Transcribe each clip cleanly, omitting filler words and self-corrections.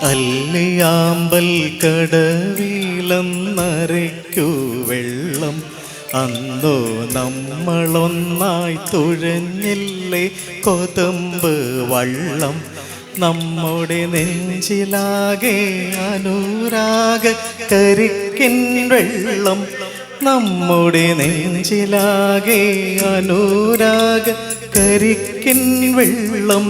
അല്ലിയാമ്പൽ കടവിലന്നരയ്ക്കു വെള്ളം അന്നോ നമ്മളൊന്നായി തുഴഞ്ഞില്ലേ കൊതമ്പ് വള്ളം. നമ്മുടെ നെഞ്ചിലാകെ അനുരാഗ കരിക്കിൻ വെള്ളം. നമ്മുടെ നെഞ്ചിലാകെ അനുരാഗ കരിക്കിൻ വെള്ളം.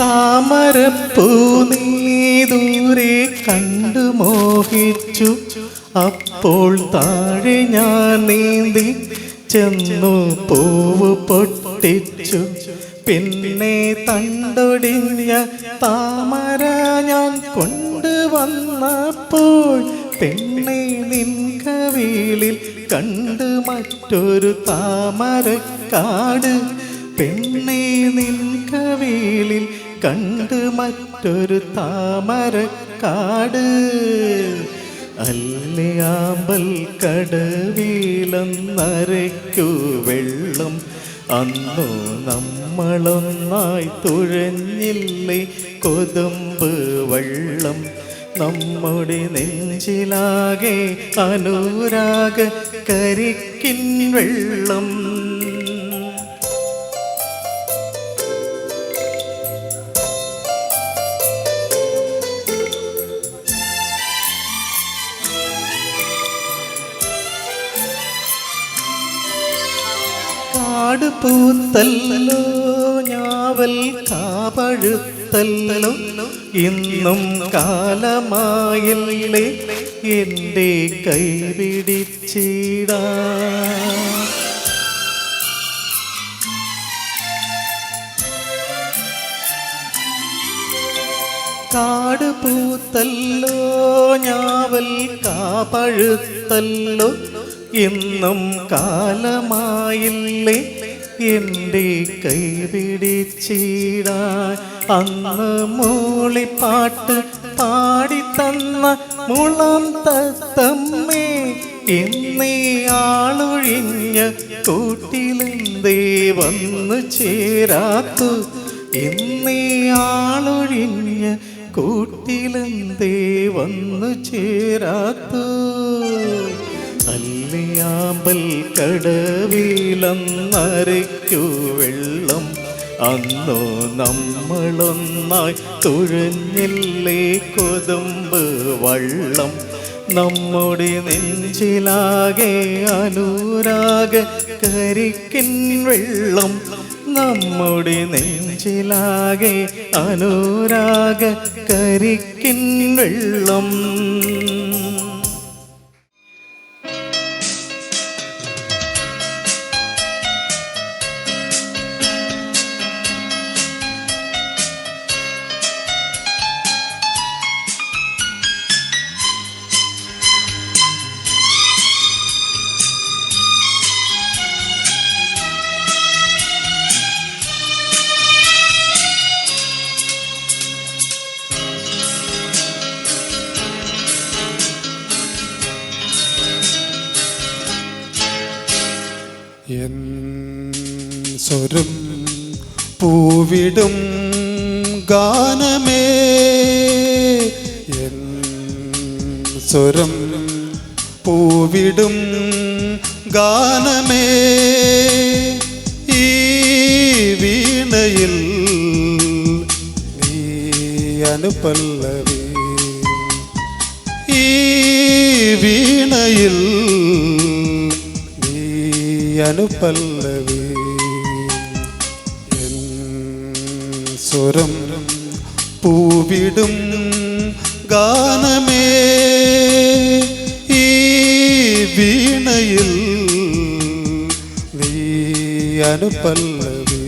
താമരപ്പൂ നീ ദൂരെ കണ്ടു മോഹിച്ചു. അപ്പോൾ താഴെ ഞാൻ നീന്തി ചെന്നു പൂവ് പൊട്ടിച്ചു. പിന്നെ തണ്ടൊടിഞ്ഞ താമര ഞാൻ കൊണ്ടുവന്നപ്പോൾ പെണ്ണെ നിൻ കവിളിൽ കണ്ട് മറ്റൊരു താമരക്കാട്. പെണ്ണെ നിൻ കവിളിൽ കണ്ട് മറ്റൊരു താമരക്കാട്. അല്ലിയാമ്പൽ കടവിലന്നരയ്ക്കു വെള്ളം അന്നു നമ്മളൊന്നായി തുഴഞ്ഞില്ലേ കൊതമ്പ് വള്ളം. നമ്മുടെ നെഞ്ചിലാകെ അനുരാഗ കരിക്കിൻ വെള്ളം. കാട് പൂത്തല്ലോ ഞാവൽ കാപഴുത്തല്ലോ ഇന്നും കാലമായില്ലേ എൻ്റെ കൈ പിടിച്ചിടാ. കാട് പൂത്തല്ലോ ഞാവൽ കാപഴുത്തല്ലോ ഇന്നും കാലമായില്ലേ എൻ്റെ കൈ പിടിച്ചിടാൻ. അന്ന് മൂളിപ്പാട്ട് പാടിത്തന്ന മുളം തത്തമ്മേ എന്നീ ആളൊഴിഞ്ഞ കൂട്ടിലെന്തേ വന്നു ചേരാത്തു. എന്നീ ആളൊഴിഞ്ഞ കൂട്ടിലെന്തേ വന്നു ചേരാത്തു. അല്ലിയാമ്പൽ കടവിലന്നരയ്ക്കു വെള്ളം അന്നോ നമ്മളൊന്നായി തുഴഞ്ഞില്ലേ കൊതമ്പ് വള്ളം. നമ്മുടെ നെഞ്ചിലാകെ അനുരാഗ കരിക്കിൻ വെള്ളം. നമ്മുടെ നെഞ്ചിലാകെ അനുരാഗ കരിക്കിൻ വെള്ളം. എൻ സ്വരം പൂവിടും ഗാനമേ, എൻ സ്വരം പൂവിടും ഗാനമേ, ഈ വീണയിൽ നീ അനുപല്ലവി, ഈ വീണയിൽ അനുപല്ലവി. എൻ സ്വരം പൂവിടും ഗാനമേ, ഈ വീണയിൽ നീ അനുപല്ലവി,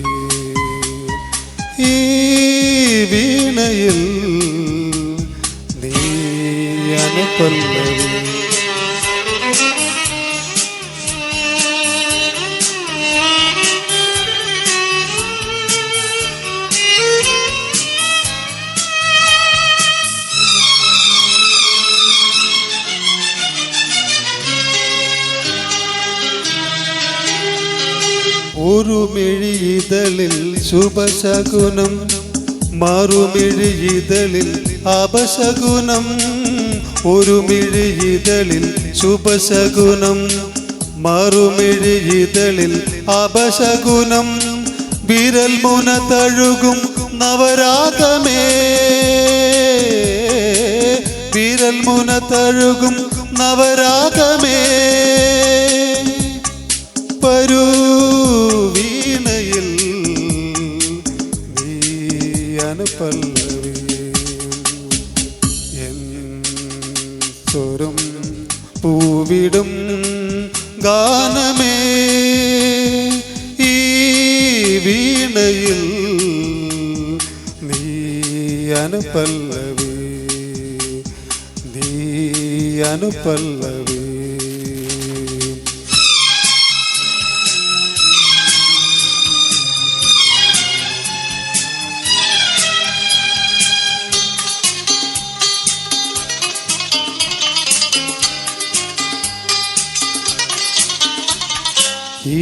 ഈ വീണയിൽ നീ അനുപല്ലവി. ഒരു മിഴിയിതളിൽ ശുഭശകുനം, മറുമിഴിയിതളിൽ അപശകുനം. ഒരു മിഴിയിതളിൽ ശുഭശകുനം, മറുമിഴിയിതളിൽ അപശകുനം. വിരൽ മുന തഴുകും നവരാഗമേ, വിരൽ മുന തഴുകും നവരാഗമേ. വരൂ വീണയിൽ നീ അനുപല്ലവി, എൻ സ്വരം പൂവിടും ഗാനമേ. ഈ വീണയിൽ നീ അനുപല്ലവി, നീ അനുപല്ലവി.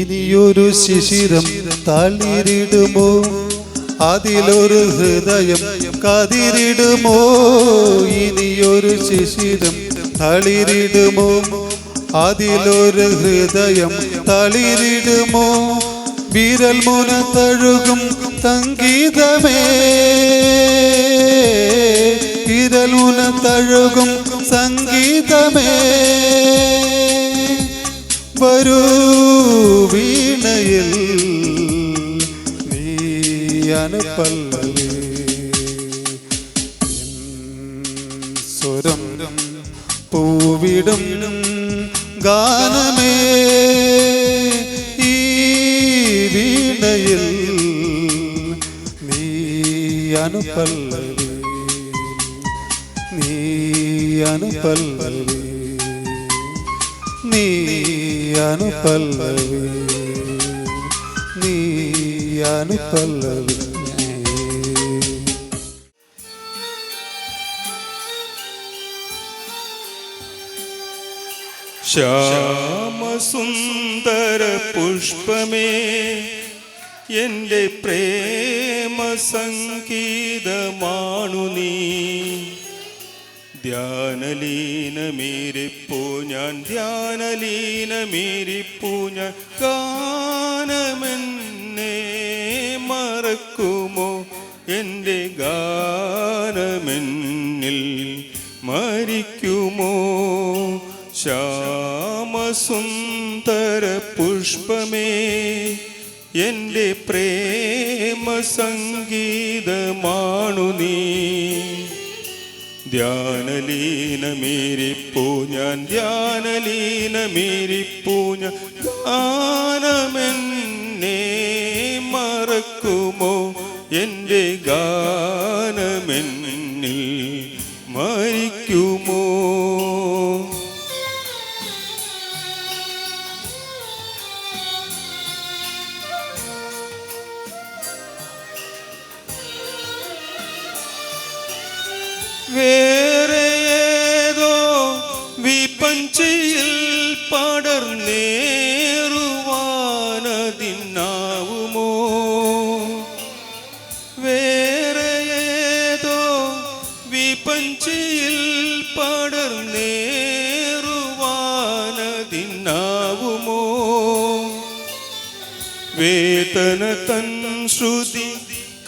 ഇനിയൊരു ശിശിരം തളിരിടുമോ, അതിലൊരു ഹൃദയം കതിരിടുമോ. ഇനിയൊരു ശിശിരം തളിരിടുമോ, അതിലൊരു ഹൃദയം തളിരിടുമോ. വിരൽ മുന തഴുകും സംഗീതമേ, വിരൽ മുന തഴുകും സംഗീതമേ. വരൂ വീണയിൽ നീ അനുപല്ലവി, സ്വരം പൂവിടും ഗാനമേ. ഈ വീണയിൽ നീ അനുപല്ലവി, നീ അനുപല്ലവി, നീ അനുപല്ലവി, നീ അനുപല്ലവി. ശ്യാമസുന്ദര പുഷ്പമേ, എൻ്റെ പ്രേമ സംഗീതമാണു നീ. ധ്യാനലീനമേരിപ്പൂ ഞാൻ, ധ്യാനലീനമേരിപ്പൂ ഞാൻ. ഗാനമെന്നെ മറക്കുമോ, എൻ്റെ ഗാനമെന്നിൽ മരിക്കുമോ. ശ്യാമസുന്ദര പുഷ്പമേ, എൻ്റെ പ്രേമ സംഗീതമാണു നീ. ധ്യാനലീനമേരിപ്പൂ ഞാൻ, ധ്യാനലീനമേരിപ്പൂ ഞാൻ. ഗാനമെന്നെ മറക്കുമോ, എൻ്റെ ഗാനമെന്നിൽ മരിക്കുമോ. വേറെ ഏതോ വിപഞ്ചിയിൽ പടർന്നേറുവാനതിനാവുമോ, വേറെ ഏതോ വിപഞ്ചിയിൽ പടർന്നേറുവാനതിനാവുമോ. വേദന തൻ ശ്രുതി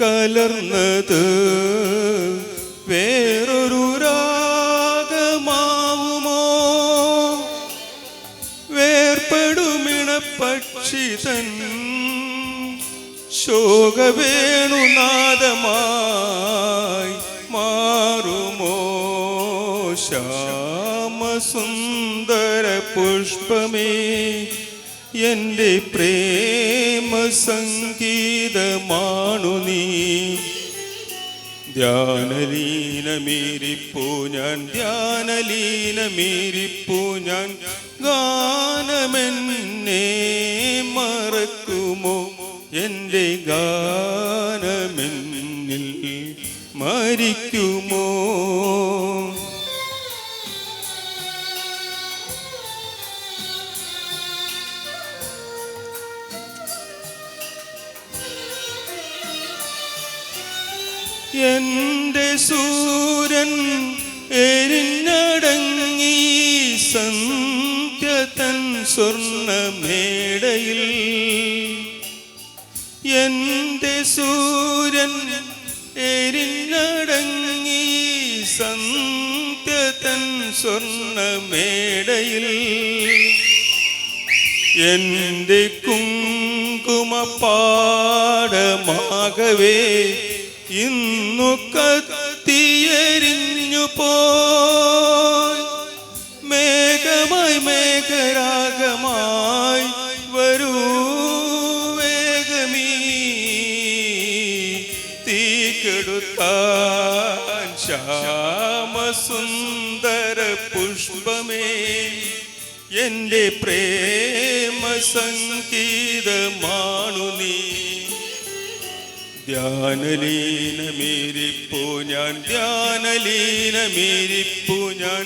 കലർന്നത് വേറൊരു രാഗമാവുമോ. വേർപ്പെടുമിണപ്പക്ഷിതൻ ശോകവേണുനാദമായി മാറുമോ. ശ്യാമസുന്ദര പുഷ്പമേ, എൻ്റെ പ്രേമ സംഗീതമാണു നീ. ധ്യാനലീനമേരിപ്പൂ ഞാൻ, ധ്യാനലീനമേരിപ്പൂ ഞാൻ. ഗാനമെന്നെ മറക്കുമോ, എൻ്റെ ഗാനമെന്നിൽ മരിക്കുമോ. എന്റെ സൂര്യൻ എരിഞ്ഞടങ്ങി സന്ധ്യ തൻ സ്വർണ്ണമേടയിൽ. എന്റെ സൂര്യൻ എരിഞ്ഞടങ്ങി സന്ധ്യ തൻ സ്വർണ്ണമേടയിൽ. എന്റെ കുങ്കുമപ്പാടമാകവേ ഇന്നു കത്തിയെരിഞ്ഞു പോയി. മേഘമായി മേഘരാഗമായി വരൂ വേഗമീ തീ കെടുത്താൻ. ശ്യാമസുന്ദര പുഷ്പമേ എന്റെ പ്രേമ സംഗീതമാണു നീ. ധ്യാനലീനമേരിപ്പു ഞാൻ, ധ്യാനലീനമേരിപ്പു ഞാൻ.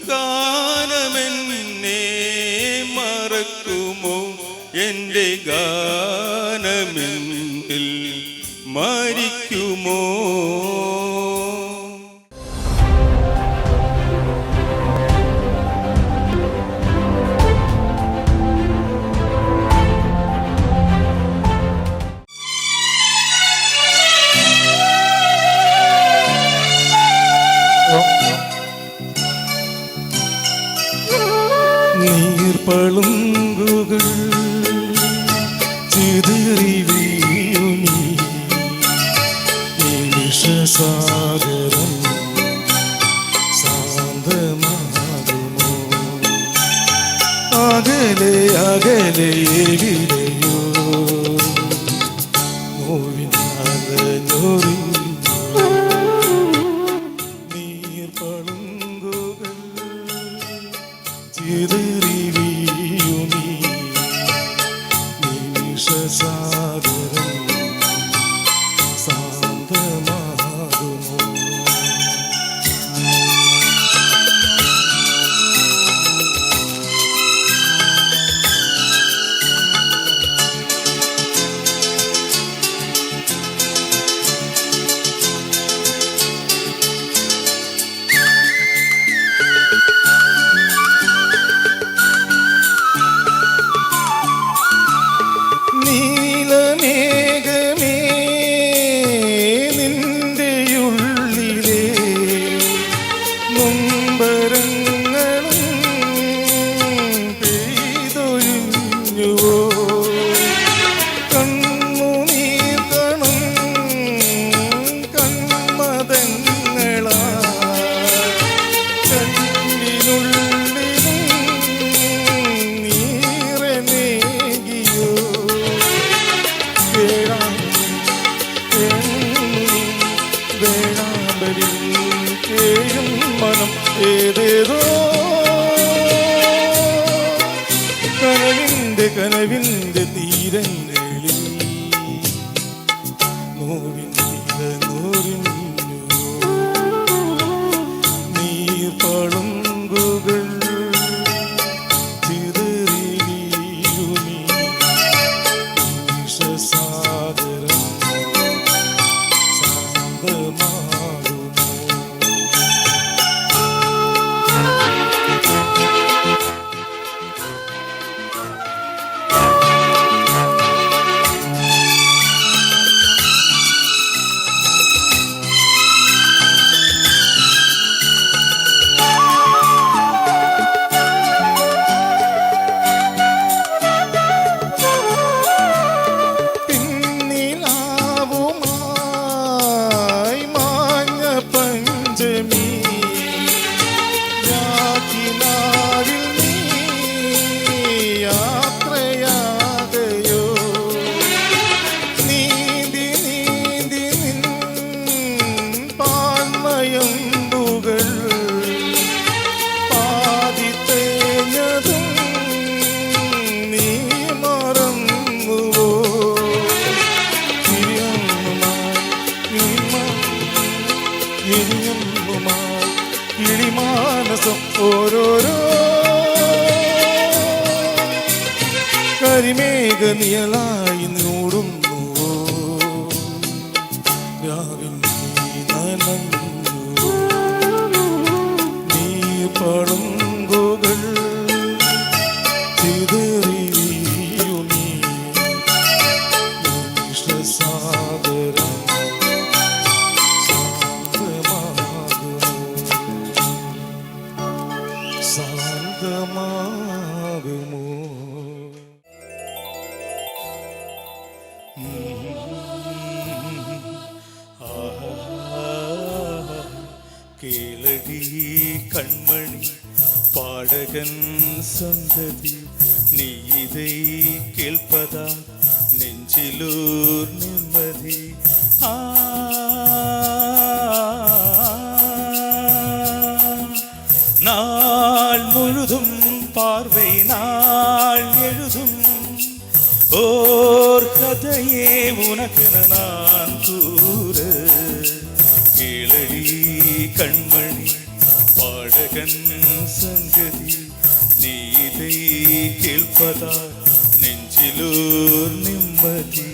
ഗാനമെന്നെ മറക്കുമോ? എന്റെ ഗാനമെന്നിൽ മരിക്കുമോ? നീർപ്പളുങ്കുകൾ ചിതറി വീഴുനി നിമിഷസാഗരം സാന്തമാകുമോ? അകലെ അകലെ എവിടെയോ നോവിനാകഞ്ഞൊറി നീർപ്പളുങ്കുകൾ ചിതറി സാഗരം സാന്തമാകുമോ? നീലമേഘമേ നിന്റെയുള്ളിലെ നൊമ്പരങ്ങളും പെയ്തൊഴിഞ്ഞുവോ? കണ്ണുനീർക്കണം കൺമദങ്ങളാ കണ്ണിനുള്ളിലും നീറനേകിയോ? വേണാമ്പലിൽ കേഴും മനം ഏതേതോ കനവിന്റെ തീരങ്ങളിൽ നോറിഞ്ഞു നീർപ്പളുങ്കുകൾ ചിതറി വീഴുനി നിമിഷസാഗരം സാന്തമാകുമോ? പിന്നിലാവുമായി മാഞ്ഞ പഞ്ചമി രാത്രിനാവിൽ നീ യാത്രയാകയോ? നീന്തി നീന്തി നിൻ പാൽമയമ്പുകൾ പാതി തേഞ്ഞതും നീ മറന്നുവോ? കിളിമാനസം ഓരോരോ കരിമേഘ നിഴലായി മൂടുന്നു. രാവിൽ നീ கேளடி கண்மணி பாடகன் சந்ததி, நீ இதை கேட்பதா நெஞ்சிலூர் நிம்மதி. நாள் முழுதும் பார்வை நாள் எழுதும் ஓர் கதையே உனக்கு நான் கூற. கேளடி கண்மணி பாடகன் சங்கதி, நீ இதை கேட்பதா நெஞ்சிலோர் நிம்மதி.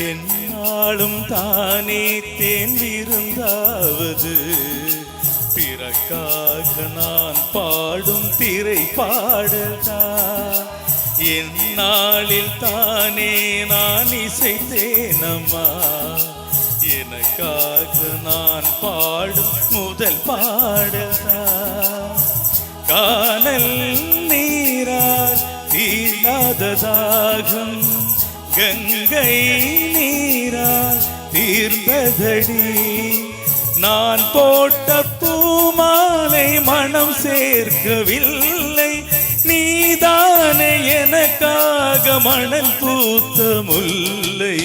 என்னாலும் தானே தேன் விருந்தாவது, பிறக்காக நான் பாடும் திரை பாடதா. என்னாளில் தானே நான் இசைத்தேனம்மா, எனக்காக நான் பாடும் முதல் பாடதா. கானல் நீரால் தீராத தாகம், கங்கை நீரால் தீர்ந்ததடி. நான் போட்ட பூமாலை மனம் சேர்க்கவில்லை, நீதானே எனக்காக மணல் பூத்த முல்லை.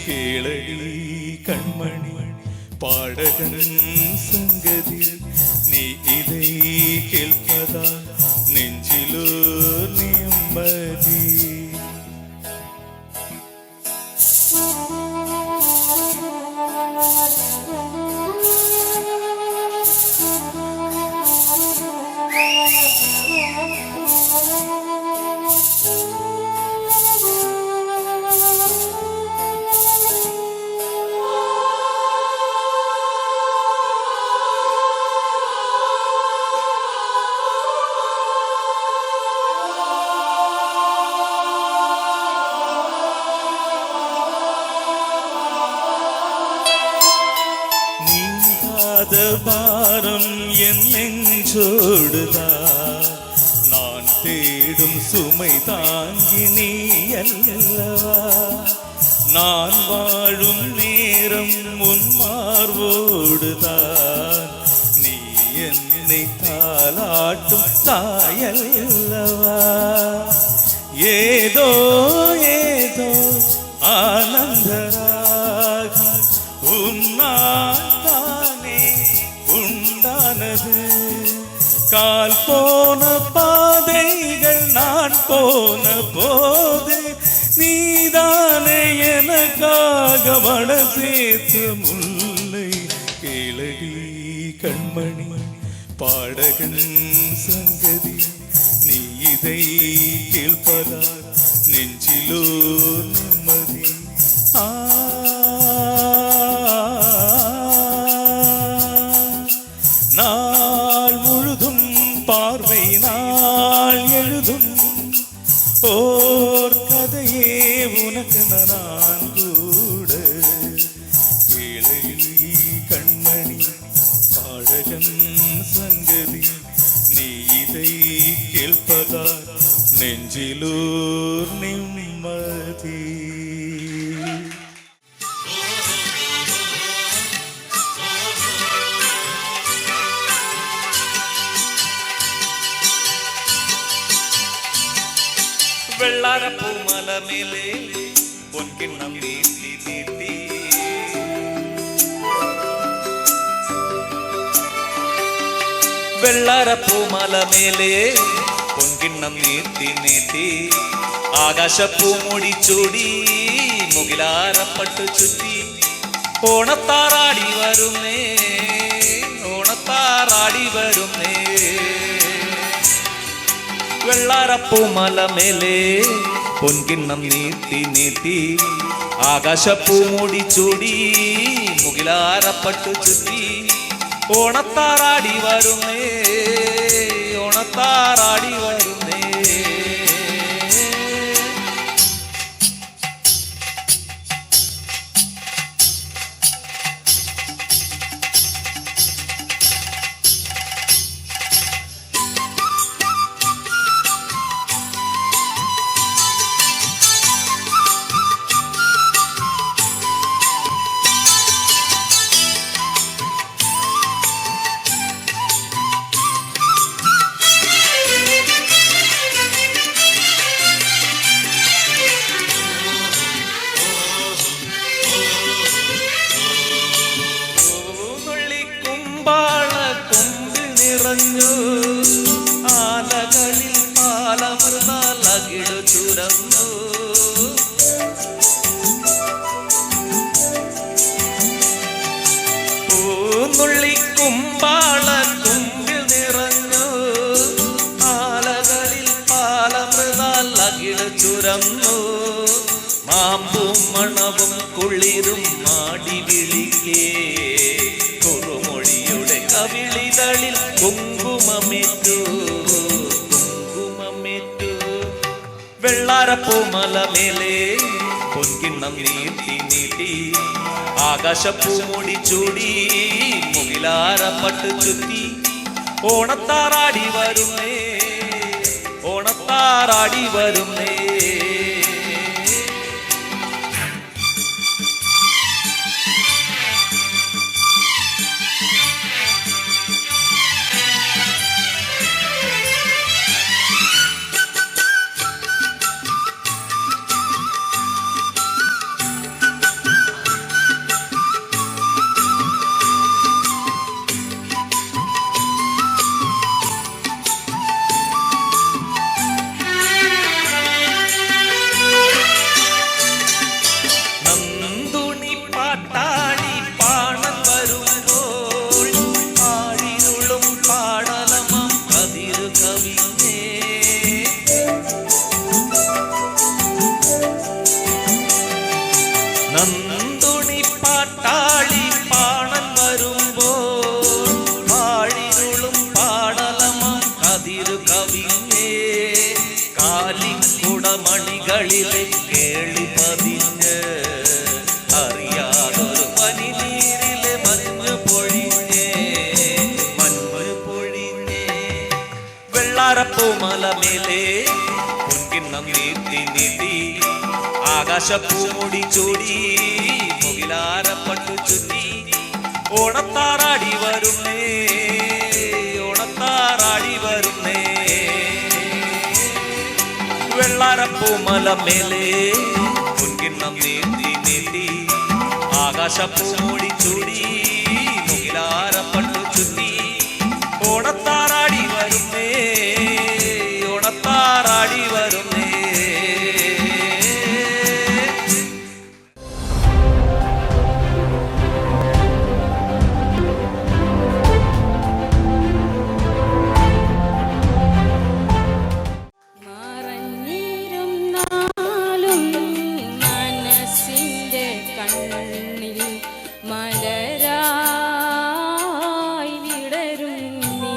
கேளடி கண்மணி பாடகன் சங்கதி, நீ இதை கேட்பதா நெஞ்சிலோ நிம்மதி. பாரம் என் நெஞ்சோடுதா, நான் தேடும் சுமை தாங்கி நீ அல்லவா. நான் வாழும் நேரம் உன் மார்போடுதான், நீ என்னை தாலாட்டும் தாயல்லவா. ஏதோ ஏதோ ஆனந்தராகம் உன்னால் உண்டானது. கால் போன பாதைகள் நான் போன போது, நீதானே எனக்காக மன சேர்த்து முல்லை. கேளடி கண்மணி பாடகன் சங்கதி, நீ இதை கேட்பதா நெஞ்சிலோ நிம்மதி. நாள் முழுதும் பார்வை நாள் எழுதும் ஓர் கதையே உனக்கு நான் கூட. கேளடி கண்மணி பாடகன் சங்கதி, நீ இதை கேட்பதா நெஞ்சிலூர் நிம்மதி. வெள்ளாரப்பூ மலை மேலே பொன்கிண்ணம் நீட்டி நீட்டி, வெள்ளாரப்பூ மலை மேலே பொன்கிண்ணம் நீட்டி நீட்டி, ആകാശപ്പൂ മുടിച്ചൂടി മുകിലാരപ്പട്ടു ചുറ്റി ഓണത്താറാടി വരുന്നേ ഓണത്താ തൊണത്താറാടി വരുന്നേ വെള്ളാരപ്പൂമല മേലെ പൊൻകിണ്ണം നീട്ടി നീട്ടി ആകാശപ്പൂ മൂടി ചൂടി മുകിലാരപ്പട്ടു ചുറ്റി ഓണത്താറാടി വരുന്നേ ഓണത്താറാടി വരുന്നേ ആലകളിൽ പാലമൃതാലകിടു ചുരന്നു പൂന്നുള്ളിക്കുമ്പാള കുമ്പിൽ നിറഞ്ഞു ആലകളിൽ പാലമൃതാലകിടു ചുരന്നു മാമ്പും മണവും കുളിരും മാടി വിളിക്കേ കുറുമൊഴിയുടെ കവിളിതളിൽ കുങ്കുമമേറ്റു കുങ്കുമമേറ്റു വെള്ളാരപ്പൂമല മേലെ പൊൻകിണ്ണം നീട്ടി നീട്ടി ആകാശപ്പൂ മൂടി ചൂടി മുകിലാരപ്പട്ട് ചുറ്റി ഓണത്താറാടി വരുന്നേ ഓണത്താറാടി വരുന്നേ നന്ദുണി പാട്ടാളി പാണൻ വരുമ്പോൾ പാഴിരുളും പാടലമം കതിരു കവിഞ്ഞേ കാലിക്കുടമണികളിലെ കേളി പതിഞ്ഞ് അറിയാതൊരു പനിനീരിലെ മഞ്ഞ് പൊഴിഞ്ഞേ വെള്ളാരപ്പൂമല മേലെ പൊൻകിണ്ണം നീട്ടി നീട്ടി ആകാശപ്പൂ മൂടി ചൂടി മുകിലാരപ്പട്ടു ചുറ്റി ഓണത്താറാടി വരുന്നേ ഓണത്താറാടി വരുന്നേ വെള്ളാരപ്പൂമല മേലെ പൊൻകിണ്ണം നീട്ടി നീട്ടി ആകാശപ്പൂ മൂടി ചൂടി മുകിലാരപ്പട്ടു ചുറ്റി ഓണത്താറാടി വരുന്നേ ഓണത്താറാടി വരുന്നേ മലരായി വിടരും നീ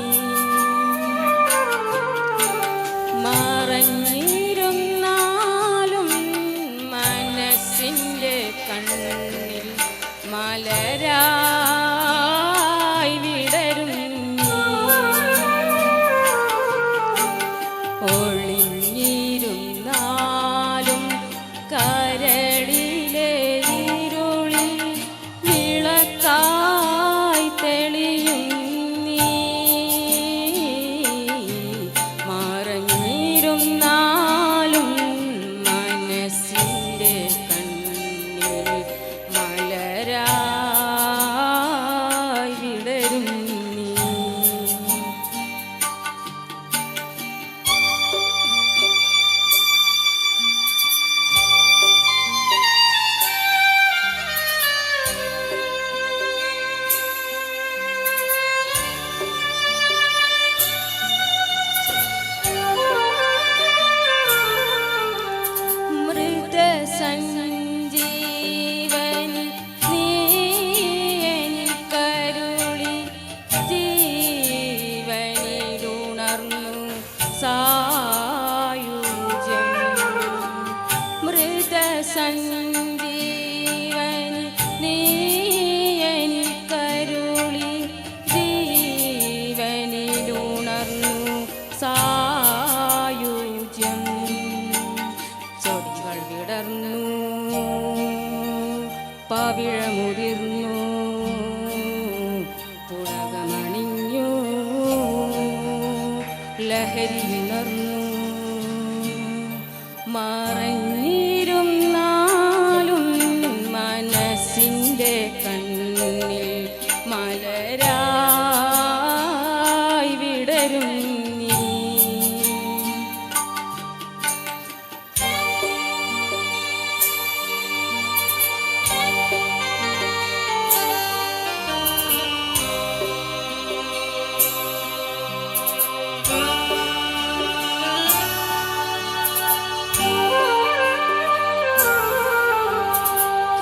ലഹരിയുണർന്നു മറഞ്ഞിരുന്നാലും മനസ്സിൻ്റെ കണ്ണിൽ മലരായി വിടരും നീ.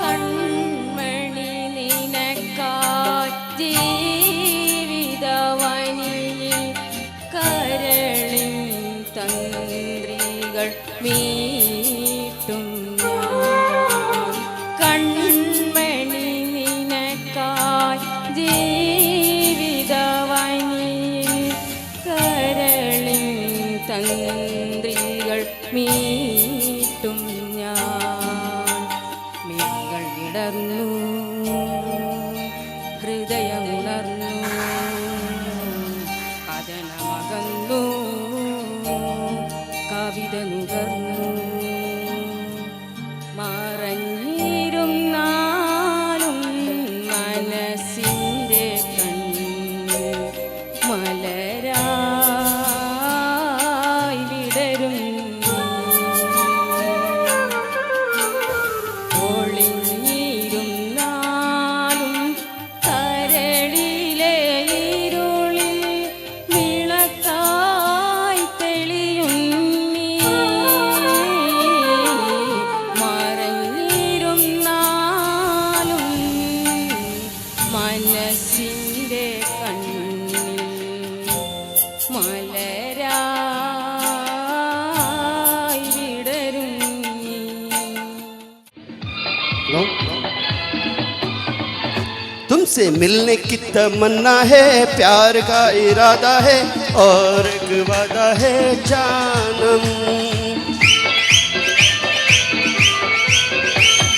കൺമണി നിനക്കായി ജീവിതവനിയിൽ കരളിൻ തന്ത്രികൾ മീട്ടും ഞാൻ. കൺമണി നിനക്കായി ജീവിതവനിയിൽ കരളിൻ തന്ത്രികൾ മീട്ടും ഞാൻ. മിഴികൾ വിടർന്നു ഹൃദയമുണർന്നു കഥനമകന്നു കവിത നുകർന്നു മറഞ്ഞിരുന്നാലും മനസ്സിൻ്റെ കണ്ണിൽ മലരായി വിടരും നീ. ഒളിഞ്ഞിരുന്നാലും കരളിലെ ഇരുളിൽ വിളക്കായി തെളിയും നീ. മറഞ്ഞിരുന്നാലും മനസ്സിൻ്റെ കണ്ണിൽ മലരായി വിടരും നീ. तुमसे मिलने की तमन्ना है, प्यार का इरादा है और एक वादा है जानम.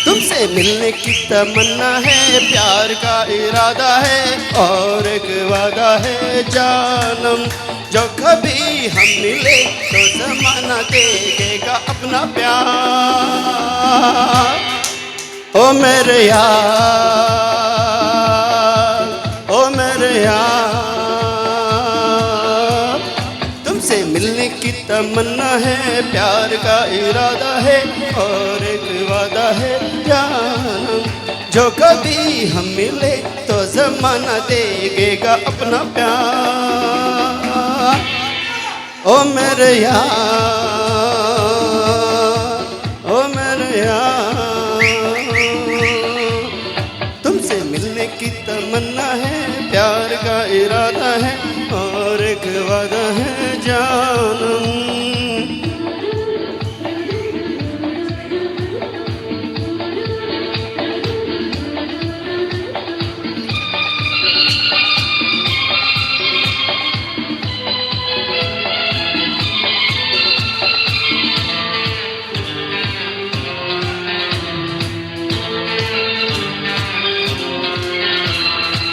तुमसे मिलने की तमन्ना है, प्यार का इरादा है और एक वादा है जानम. जो कभी हम मिले तो जमाना देखेगा अपना प्यार. ओ मेरे यार, ओ मेरे यार. तुमसे मिलने की तमन्ना है, प्यार का इरादा है और एक वादा है जानम. जो कभी हम मिले तो जमाना देखेगा अपना प्यार. ओ मेरे यार, ओ मेरे यार. तुमसे मिलने की तमन्ना है, प्यार का इरादा है और एक वादा है जानम.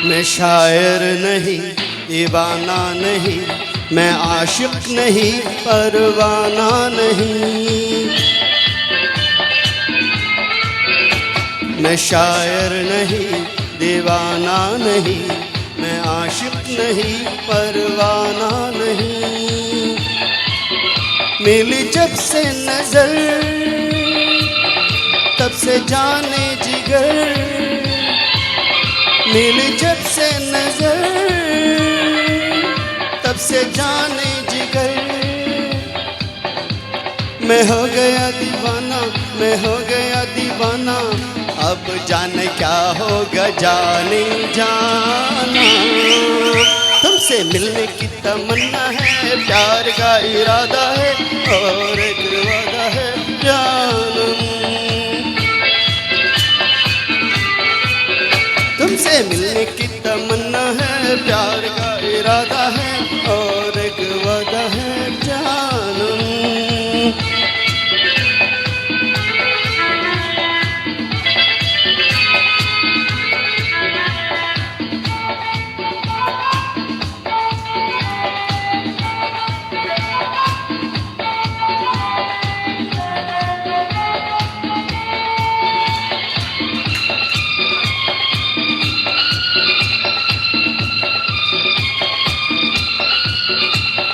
मैं शायर नहीं, दीवाना नहीं, मैं आशिक नहीं, परवाना नहीं. मैं शायर नहीं, दीवाना नहीं, मैं आशिक नहीं, परवाना नहीं. मिली जब से नजर तब से जाने जिगर. मिली जब से नजर तब से जाने जिगर. मैं हो गया दीवाना, मैं हो गया दीवाना. अब जाने क्या होगा जाने जाना. तुमसे मिलने की तमन्ना है, प्यार का इरादा है और एक वादा है जानम. तुमसे मिलने की तमन्ना है, प्यार का इरादा है और एक वादा है जानम.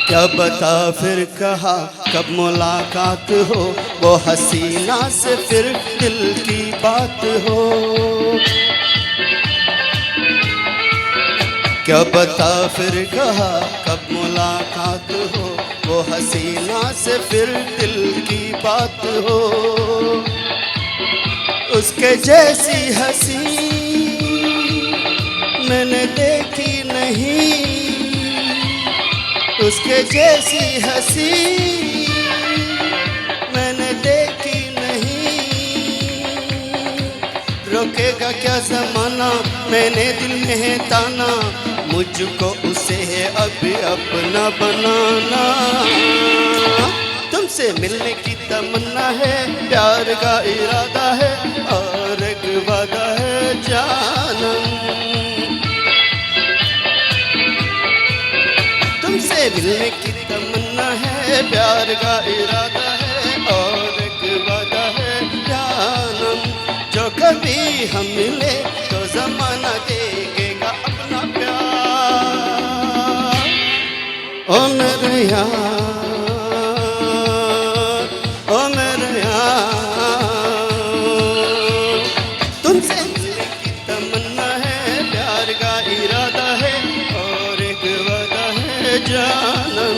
क्या बता फिर कहा कब मुलाकात हो, वो हसीना से फिर दिल की बात हो। क्या बता फिर कहा कब मुलाकात हो, वो हसीना से फिर दिल की बात हो। उसके जैसी हंसी मैंने देखी नहीं, उसके जैसी हंसी मैंने देखी नहीं। रोकेगा क्या जमाना, मैंने दिल में है ताना, मुझको उसे है अभी अपना बनाना। तुमसे मिलने की तमन्ना है, प्यार का इरादा है और एक वादा है जानम। तुमसे मिलने की तमन्ना है, प्यार का इरादा है और एक वादा है जानम। जो कभी हम मिले तो जमाना देखेगा अपना प्यार। ओ मेरे यार, ओ मेरे यार, तुमसे मिलने की तमन्ना है, प्यार का इरादा है और एक वादा है जानम।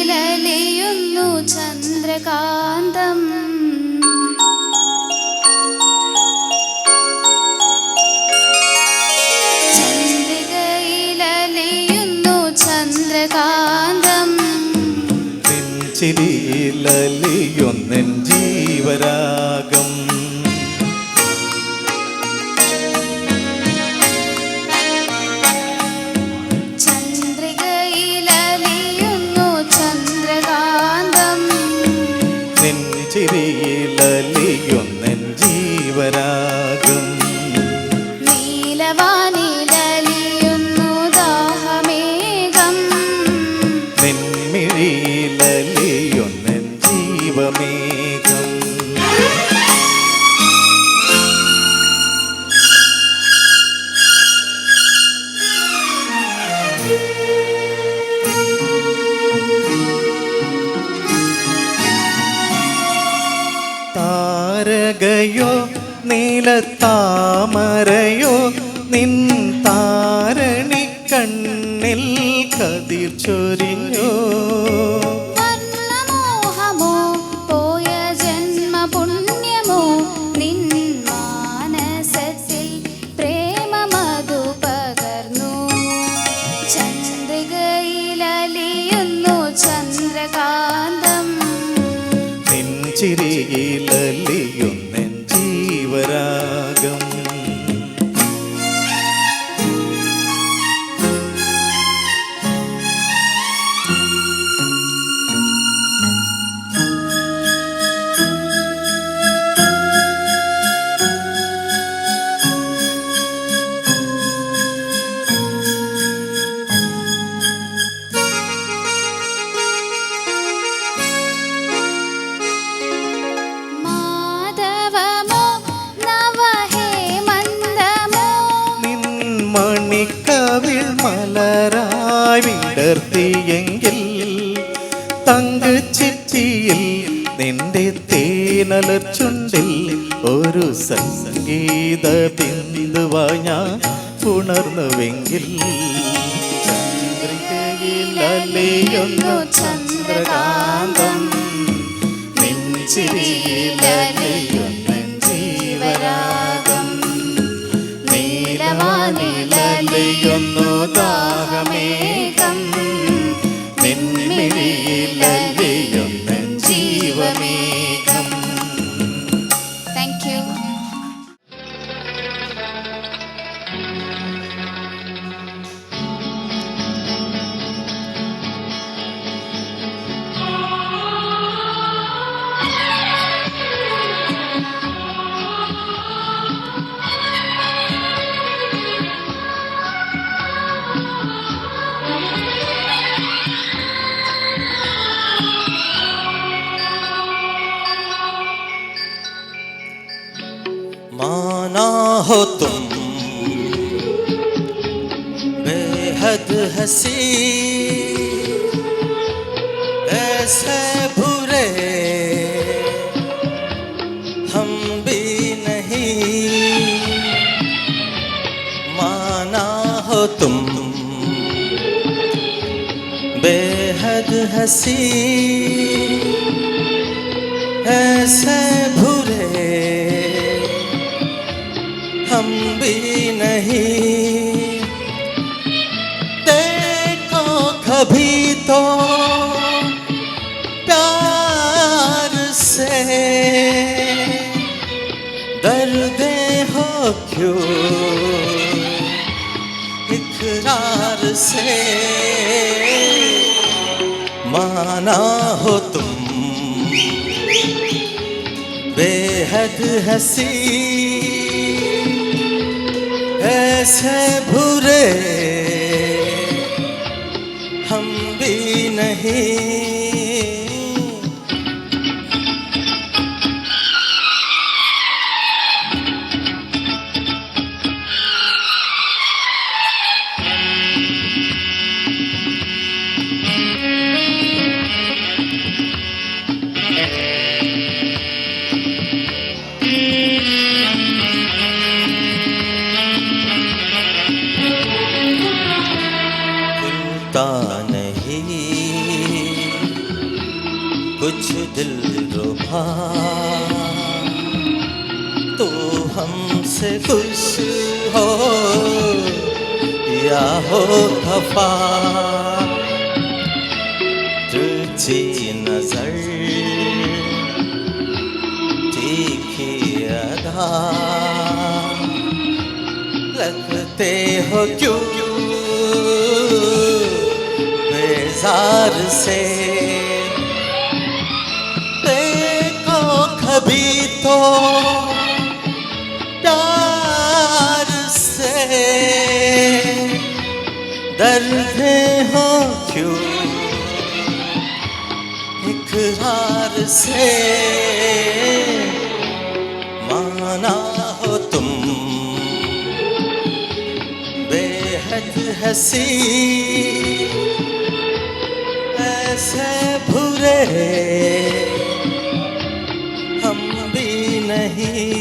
ചന്ദ്രികയിലലിയുന്നു ചന്ദ്രകാന്തം, ചന്ദ്രികയിലലിയുന്നു ചന്ദ്രകാന്തം. ചിരിയിലലിയൊന്നെൻ ജീവരാഗം, ചന്ദ്രികയിലലിയുന്നു ചന്ദ്രകാന്തം. ചിരിയിലലിയൊന്നെൻ ജീവരാഗം. നീലവാനിലലിയുന്നു ദാഹമേഘം, നിൻമിഴിയിലലിയൊന്നെൻ ജീവമേഘം. താരകയോ നീലത്താമരയോ നിൻ താരണി കണ്ണിൽ കതിർ ചൊരിഞ്ഞോ. വർണ്ണമോഹമോ പോയ ജന്മപുണ്യമോ, നിൻ മാനസത്തിൽ പ്രേമമധു പകർന്നു. ചന്ദ്രികയിലലിയുന്നു ചന്ദ്രകാന്തം, നിൻ ചിരിയിലലിയൊന്നെൻ ജീവരാഗം. മാധവമോ നവഹേമന്തമോ, നിൻ മണിക്കവിൾ മലരായി വിടർത്തിയെങ്കിൽ തങ്കച്ചിറ്റിയിൽ നിന്റെ തേനലർ ചുണ്ടിൽ ഒരു സംഗീത ബിന്ദുവായി ഞാൻ ഉണർന്നുവെങ്കിൽ. ചന്ദ്രികയിലലിയുന്നു ചന്ദ്രകാന്തം, നിൻ ചിരിയിലലിയുന്നെൻ ജീവരാഗം. നീലവാനിലലിയുന്നു ദാഹമേഘം, നിൻ हंसी ऐसे बुरे हम भी नहीं, माना हो तुम बेहद हंसी ऐसे बुरे हम भी नहीं। देखो कभी तो प्यार से डरते हो क्यों इकरार से, माना हो तुम बेहद हंसी ऐसे बुरे हम भी नहीं। खुलता नहीं कुछ दिल रुबा, तो हमसे खुश हो या हो खफा, तुझी नजर तीखी अदा, लगते हो क्यों बेजार से। देखो कभी तो प्यार से डरते हो क्यों इकरार से, माना हो तुम बेहद हंसी ऐसे बुरे हम भी नहीं।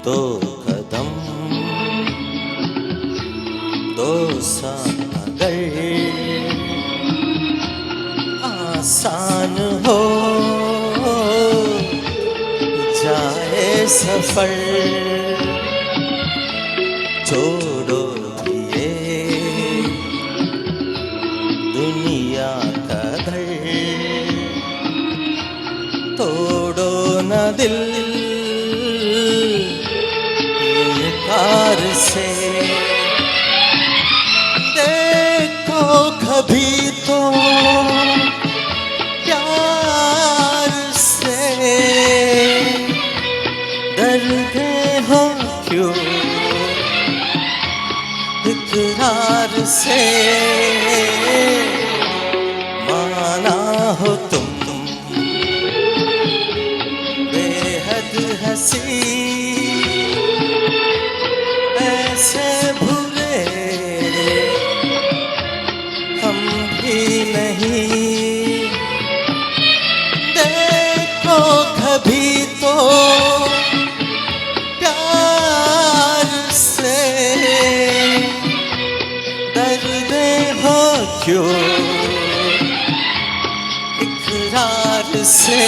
दो कदम दो सागर आसान हो जाए सफर, छोड़ो ये दुनिया का घर, तोड़ो न दिल इनकार से। देखो कभी तो प्यार से डरते हो क्यों इकरार से, माना हो तुम बेहद हंसी ऐसे बुरे हम भी नहीं। देखो कभी तो प्यार से डरते हो क्यों इकरार से,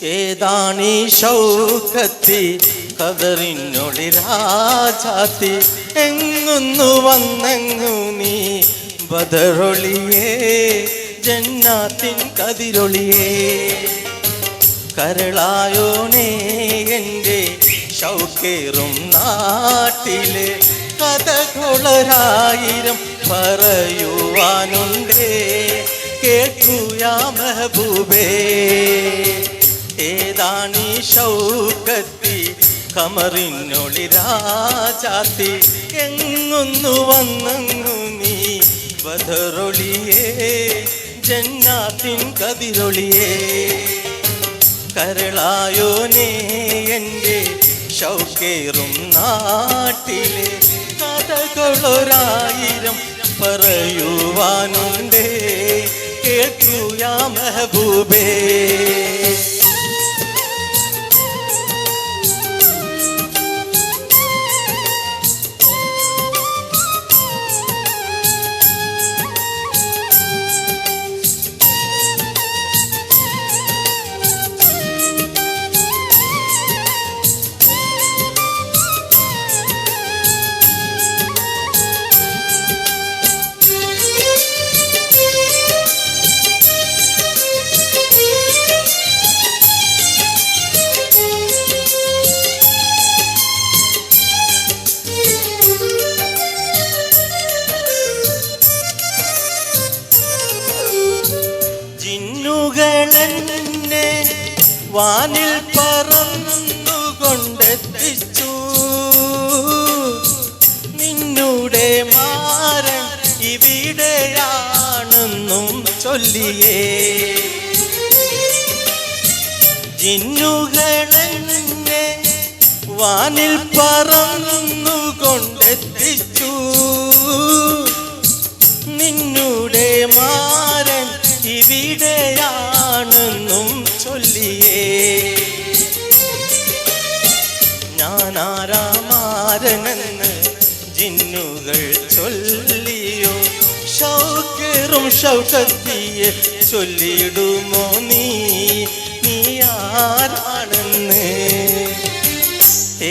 ഏതാണീ ഷൗക്കത്തി കതറിനൊളി രാജാത്തി എങ്ങുന്നു വന്നെങ്ങു നീ ബദറൊളിയേ ജന്നാത്തിൻ കതിരൊളിയേ കരളായോനേ എൻ്റെ ഷൗക്കേറും നാട്ടിലെ കഥകളൊരായിരം പറയുവാനുണ്ടേ കേൾക്കുയാ മെഹബൂബേ ഏതാണീ ഷൗക്കത്തി കമറിനൊളി രാജാത്തി എങ്ങുന്നു വന്നെങ്ങു നീ ബദറൊളിയേ ജന്നാത്തിൻ കതിരൊളിയേ കരളായോനേ എൻ്റെ ഷൗക്കേറും നാട്ടിലെ കഥകളൊരായിരം പറയുവാനുണ്ടേ കേൾക്കുയാ മെഹബൂബേ ജിന്നുകളെന്നെ വാനിൽ പറന്നുകൊണ്ടെത്തിച്ചു നിന്നുടെ മാരൻ ഇവിടെയാണെന്നും ചൊല്ലിയേ ജിന്നുകളെന്നെ വാനിൽ പറന്നുകൊണ്ടെത്തിച്ചു നിന്നുടെ മാരൻ ഇവിടെയാണെന്നും ചൊല്ലിയേ ഞാനാരാമാരനെന്ന് ജിന്നുകൾ ചൊല്ലിയോ ഷൗക്കേറും ഷൗക്കത്തിയെ ചൊല്ലിടുമോ നീ ആരാണെന്ന്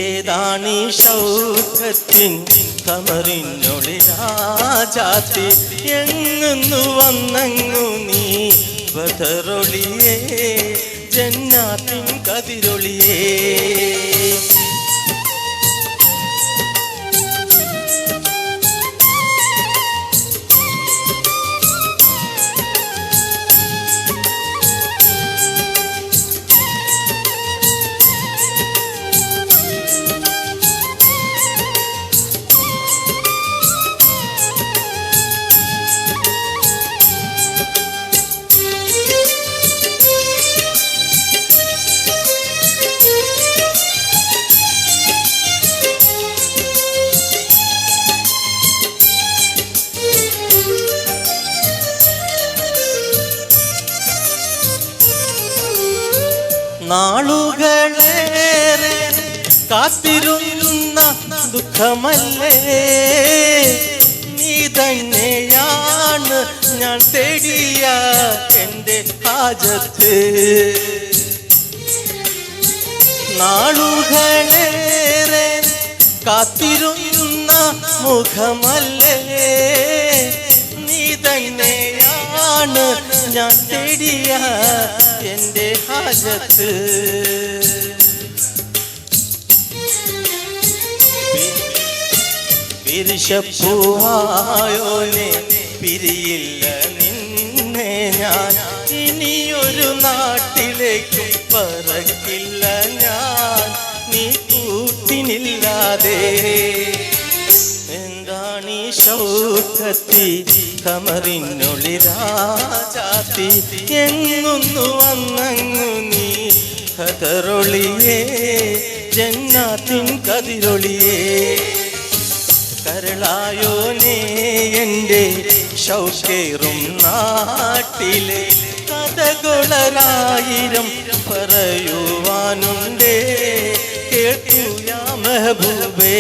ഏതാണീ ഷൗക്കത്തിൻ കമറിനൊളി രാജാത്തി എങ്ങുന്നു വന്നെങ്ങു നീ ബദറൊളിയേ ജന്നാത്തിൻ കതിരൊളിയേ നാളുകളേറെ കാത്തിരുന്ന ദുഃഖമല്ലേ നീ തന്നെയാണ് ഞാൻ തേടിയ എൻ്റെ ഹാജത്ത് നാളുകളേറെ കാത്തിരുന്ന മുഖമല്ലേ നീ തന്നെയാണ് ഞാൻ തേടിയ എൻ്റെ ഹാജത്ത് പിരിശപ്പൂവായോനെ പിരിയില്ല നിന്നെ ഞാൻ ഇനിയൊരു നാട്ടിലേക്കും പറക്കില്ല ഞാൻ നീ കൂട്ടിനില്ലാതെ എന്താണീ ഷൗക്കത്തി കമറിനൊളി രാജാത്തി എങ്ങുന്നു വന്നെങ്ങു നീ കതറൊളിയേ ജന്നാത്തിൻ കതിരൊളിയേ കരളായോനേ എൻ്റെ ഷൗക്കേറും നാട്ടിലെ കഥകളൊരായിരം പറയുവാനുണ്ടേ കേൾക്കുയാ മെഹബൂബേ